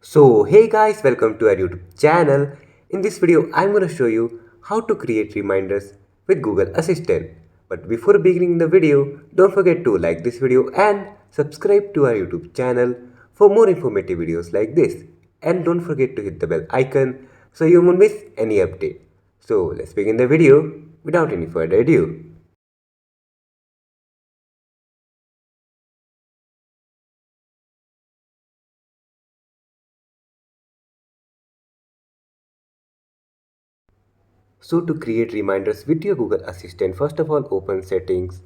So hey guys, welcome to our YouTube channel. In this video I'm going to show you how to create reminders with Google Assistant. But before beginning the video, don't forget to like this video and subscribe to our YouTube channel for more informative videos like this. And don't forget to hit the bell icon so you won't miss any update. So let's begin the video without any further ado. So to create reminders with your Google Assistant, first of all open settings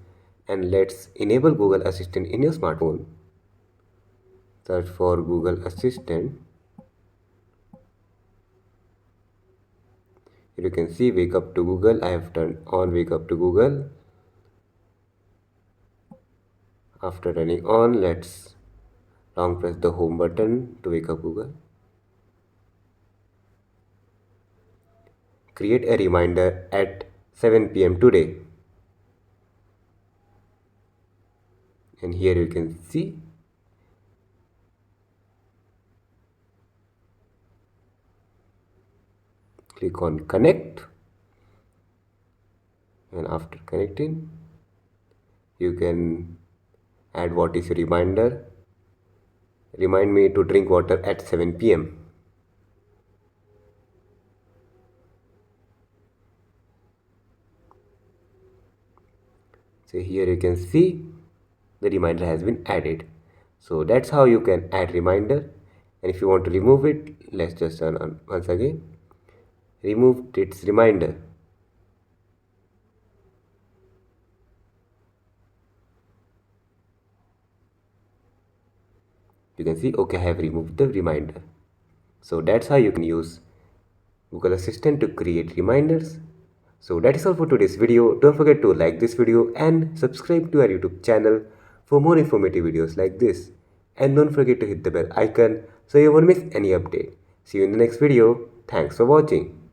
and let's enable Google Assistant in your smartphone. Search for Google Assistant. Here you can see wake up to Google. I have turned on wake up to Google. After turning on, let's long press the home button to wake up Google. Create a reminder at 7 p.m. today. And here you can see click on connect, and after connecting you can add what is your reminder. Remind me to drink water at 7 p.m. So here you can see the reminder has been added. So that's how you can add reminder. And if you want to remove it, let's just turn on once again. Remove its reminder. You can see okay, I have removed the reminder. So that's how you can use Google Assistant to create reminders. So that is all for today's video. Don't forget to like this video and subscribe to our YouTube channel for more informative videos like this. And don't forget to hit the bell icon so you won't miss any update. See you in the next video. Thanks for watching.